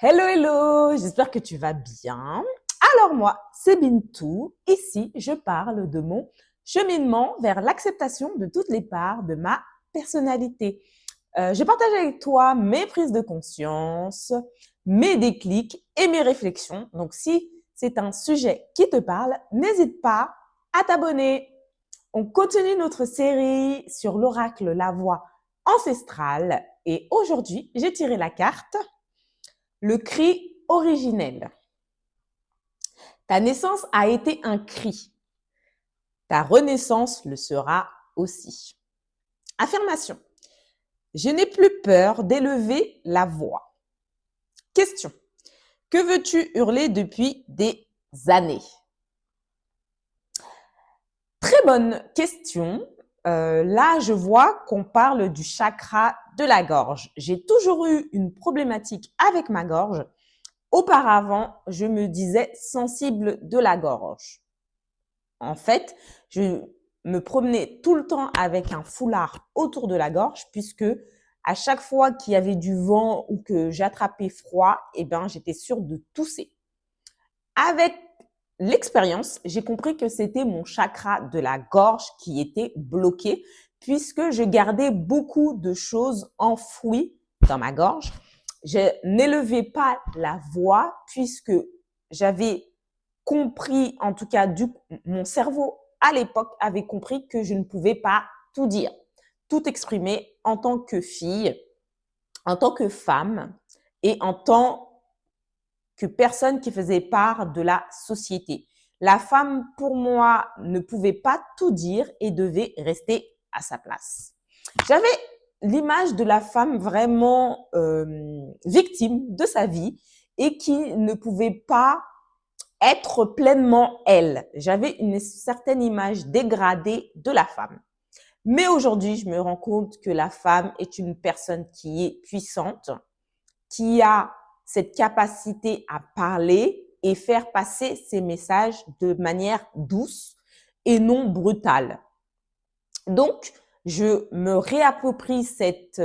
Hello, hello, j'espère que tu vas bien. Alors moi, c'est Bintou. Ici, je parle de mon cheminement vers l'acceptation de toutes les parts de ma personnalité. Je partage avec toi mes prises de conscience, mes déclics et mes réflexions. Donc si c'est un sujet qui te parle, n'hésite pas à t'abonner. On continue notre série sur l'oracle La Voix ancestrale et aujourd'hui, j'ai tiré la carte le cri originel. Ta naissance a été un cri. Ta renaissance le sera aussi. Affirmation. Je n'ai plus peur d'élever la voix. Question. Que veux-tu hurler depuis des années? Très bonne question. Là, je vois qu'on parle du chakra de la gorge. J'ai toujours eu une problématique avec ma gorge. Auparavant, je me disais sensible de la gorge. En fait, je me promenais tout le temps avec un foulard autour de la gorge puisque à chaque fois qu'il y avait du vent ou que j'attrapais froid, j'étais sûre de tousser. Avec l'expérience, j'ai compris que c'était mon chakra de la gorge qui était bloqué puisque je gardais beaucoup de choses enfouies dans ma gorge. Je n'élevais pas la voix puisque j'avais compris, en tout cas, mon cerveau à l'époque avait compris que je ne pouvais pas tout dire, tout exprimer en tant que fille, en tant que femme et en tant que personne qui faisait part de la société. La femme, pour moi, ne pouvait pas tout dire et devait rester à sa place. J'avais l'image de la femme vraiment victime de sa vie et qui ne pouvait pas être pleinement elle. J'avais une certaine image dégradée de la femme. Mais aujourd'hui, je me rends compte que la femme est une personne qui est puissante, qui a cette capacité à parler et faire passer ses messages de manière douce et non brutale. Donc, je me réapproprie cette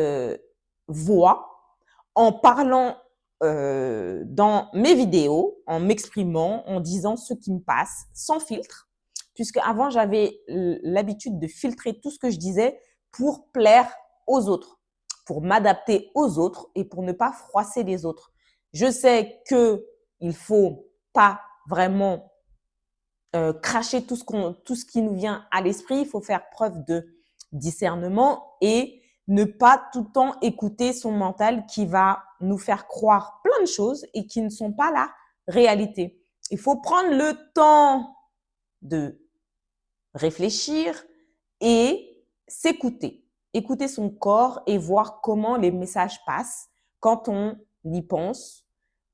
voix en parlant dans mes vidéos, en m'exprimant, en disant ce qui me passe, sans filtre, puisque avant j'avais l'habitude de filtrer tout ce que je disais pour plaire aux autres, pour m'adapter aux autres et pour ne pas froisser les autres. Je sais que il faut pas vraiment cracher tout ce qui nous vient à l'esprit. Il faut faire preuve de discernement et ne pas tout le temps écouter son mental qui va nous faire croire plein de choses et qui ne sont pas la réalité. Il faut prendre le temps de réfléchir et s'écouter. Écouter son corps et voir comment les messages passent quand on y pense.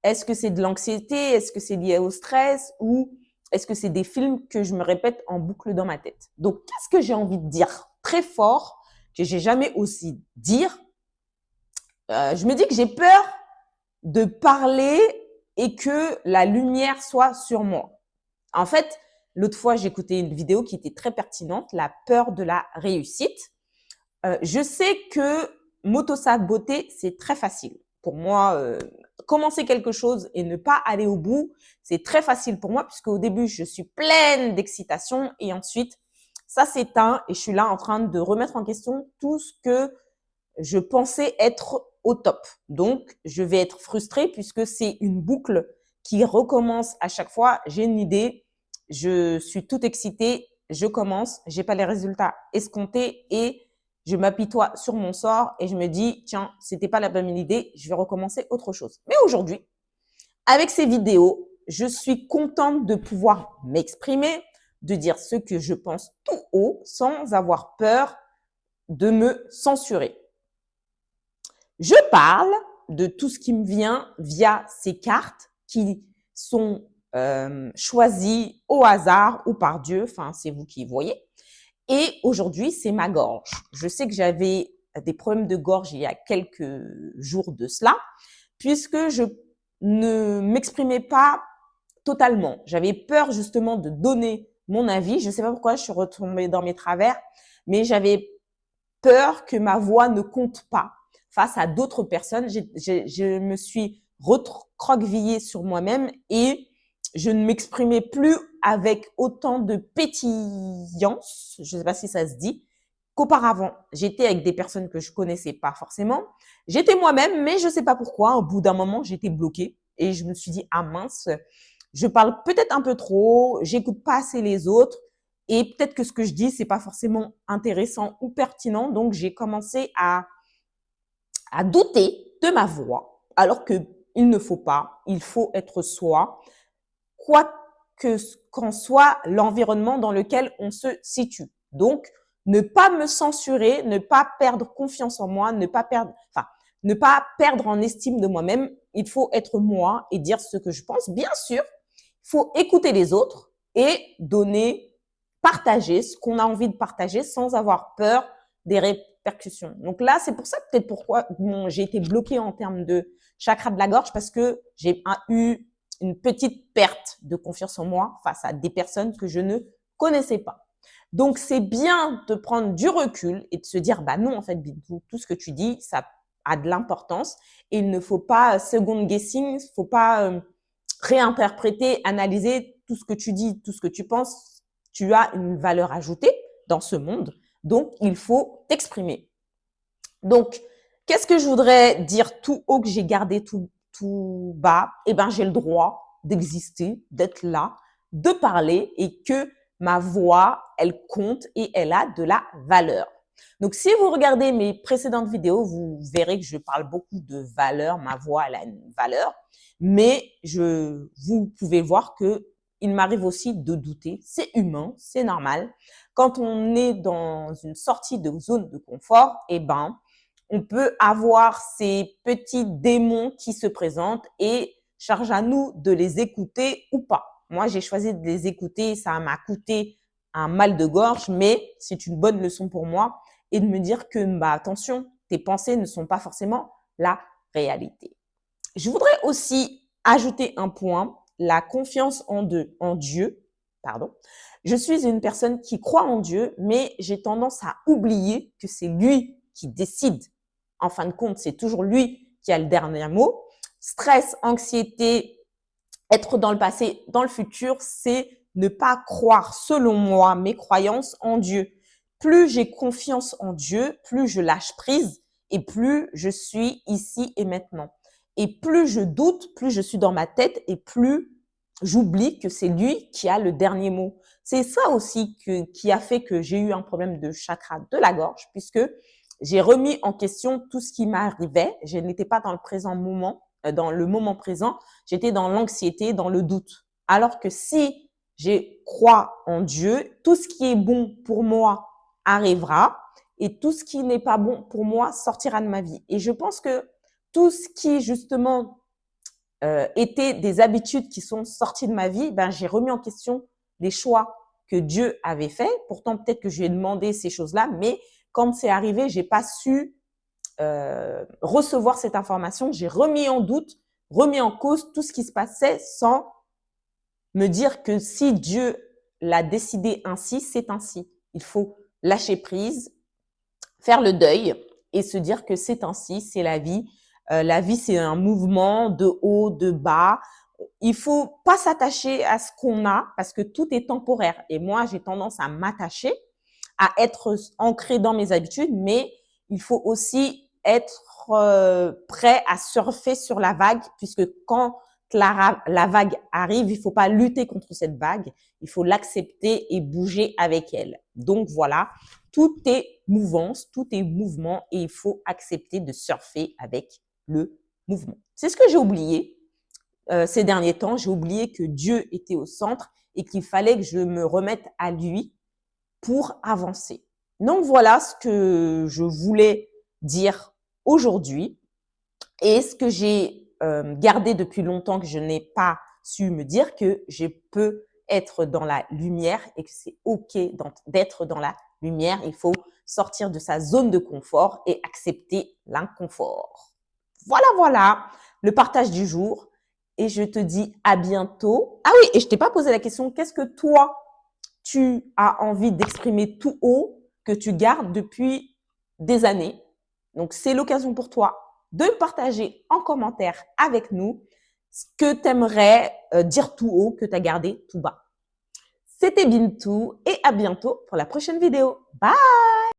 Est-ce que c'est de l'anxiété? Est-ce que c'est lié au stress? Ou est-ce que c'est des films que je me répète en boucle dans ma tête? Donc, qu'est-ce que j'ai envie de dire très fort que j'ai jamais aussi dire? Je me dis que j'ai peur de parler et que la lumière soit sur moi. En fait, l'autre fois, j'écoutais une vidéo qui était très pertinente, la peur de la réussite. Je sais que m'auto-saboter, c'est très facile. Pour moi, commencer quelque chose et ne pas aller au bout, c'est très facile pour moi puisque au début, je suis pleine d'excitation et ensuite, ça s'éteint et je suis là en train de remettre en question tout ce que je pensais être au top. Donc, je vais être frustrée puisque c'est une boucle qui recommence à chaque fois. J'ai une idée, je suis toute excitée, je commence, j'ai pas les résultats escomptés et je m'apitoie sur mon sort et je me dis, tiens, c'était pas la bonne idée, je vais recommencer autre chose. Mais aujourd'hui, avec ces vidéos, je suis contente de pouvoir m'exprimer, de dire ce que je pense tout haut sans avoir peur de me censurer. Je parle de tout ce qui me vient via ces cartes qui sont choisies au hasard ou par Dieu, enfin c'est vous qui voyez. Et aujourd'hui, c'est ma gorge. Je sais que j'avais des problèmes de gorge il y a quelques jours de cela, puisque je ne m'exprimais pas totalement. J'avais peur justement de donner mon avis. Je ne sais pas pourquoi je suis retombée dans mes travers, mais j'avais peur que ma voix ne compte pas face à d'autres personnes. Je me suis recroquevillée sur moi-même et je ne m'exprimais plus avec autant de pétillance, je ne sais pas si ça se dit, qu'auparavant. J'étais avec des personnes que je connaissais pas forcément. J'étais moi-même, mais je ne sais pas pourquoi. Au bout d'un moment, j'étais bloquée et je me suis dit, ah mince, je parle peut-être un peu trop, j'écoute pas assez les autres et peut-être que ce que je dis, c'est pas forcément intéressant ou pertinent. Donc, j'ai commencé à douter de ma voix, alors que il ne faut pas, il faut être soi, quoi qu'en soit l'environnement dans lequel on se situe. Donc, ne pas me censurer, ne pas perdre confiance en moi, ne pas perdre en estime de moi-même. Il faut être moi et dire ce que je pense. Bien sûr, il faut écouter les autres et partager ce qu'on a envie de partager sans avoir peur des répercussions. Donc là, c'est pour ça peut-être pourquoi j'ai été bloquée en termes de chakra de la gorge parce que j'ai eu une petite perte de confiance en moi face à des personnes que je ne connaissais pas. Donc, c'est bien de prendre du recul et de se dire, bah non, en fait, Bintou, tout ce que tu dis, ça a de l'importance et il ne faut pas second guessing, il ne faut pas réinterpréter, analyser tout ce que tu dis, tout ce que tu penses. Tu as une valeur ajoutée dans ce monde, donc il faut t'exprimer. Donc, qu'est-ce que je voudrais dire tout haut que j'ai gardé tout bas? Eh ben, j'ai le droit d'exister, d'être là, de parler et que ma voix, elle compte et elle a de la valeur. Donc, si vous regardez mes précédentes vidéos, vous verrez que je parle beaucoup de valeur. Ma voix, elle a une valeur. Mais vous pouvez voir que il m'arrive aussi de douter. C'est humain, c'est normal. Quand on est dans une sortie de zone de confort, eh ben, on peut avoir ces petits démons qui se présentent et charge à nous de les écouter ou pas. Moi, j'ai choisi de les écouter. Ça m'a coûté un mal de gorge, mais c'est une bonne leçon pour moi et de me dire que, bah, attention, tes pensées ne sont pas forcément la réalité. Je voudrais aussi ajouter un point, la confiance en Dieu. Pardon. Je suis une personne qui croit en Dieu, mais j'ai tendance à oublier que c'est lui qui décide. En fin de compte, c'est toujours lui qui a le dernier mot. Stress, anxiété, être dans le passé, dans le futur, c'est ne pas croire, selon moi, mes croyances en Dieu. Plus j'ai confiance en Dieu, plus je lâche prise et plus je suis ici et maintenant. Et plus je doute, plus je suis dans ma tête et plus j'oublie que c'est lui qui a le dernier mot. C'est ça aussi qui a fait que j'ai eu un problème de chakra de la gorge, puisque j'ai remis en question tout ce qui m'arrivait. Je n'étais pas dans le présent moment, dans le moment présent. J'étais dans l'anxiété, dans le doute. Alors que si je crois en Dieu, tout ce qui est bon pour moi arrivera et tout ce qui n'est pas bon pour moi sortira de ma vie. Et je pense que tout ce qui justement étaient des habitudes qui sont sorties de ma vie, ben j'ai remis en question les choix que Dieu avait faits. Pourtant, peut-être que je lui ai demandé ces choses-là, mais quand c'est arrivé, j'ai pas su recevoir cette information. J'ai remis en doute, remis en cause tout ce qui se passait sans me dire que si Dieu l'a décidé ainsi, c'est ainsi. Il faut lâcher prise, faire le deuil et se dire que c'est ainsi, c'est la vie. La vie, c'est un mouvement de haut, de bas. Il faut pas s'attacher à ce qu'on a parce que tout est temporaire. Et moi, j'ai tendance à m'attacher, à être ancré dans mes habitudes, mais il faut aussi être prêt à surfer sur la vague puisque quand la vague arrive, il faut pas lutter contre cette vague, il faut l'accepter et bouger avec elle. Donc voilà, tout est mouvance, tout est mouvement et il faut accepter de surfer avec le mouvement. C'est ce que j'ai oublié ces derniers temps. J'ai oublié que Dieu était au centre et qu'il fallait que je me remette à lui pour avancer. Donc voilà ce que je voulais dire aujourd'hui et ce que j'ai gardé depuis longtemps que je n'ai pas su me dire, que je peux être dans la lumière et que c'est OK d'être dans la lumière. Il faut sortir de sa zone de confort et accepter l'inconfort. Voilà, le partage du jour. Et je te dis à bientôt. Ah oui, et je t'ai pas posé la question, qu'est-ce que toi, tu as envie d'exprimer tout haut, que tu gardes depuis des années? Donc, c'est l'occasion pour toi de partager en commentaire avec nous ce que tu aimerais dire tout haut, que tu as gardé tout bas. C'était Bintou et à bientôt pour la prochaine vidéo. Bye!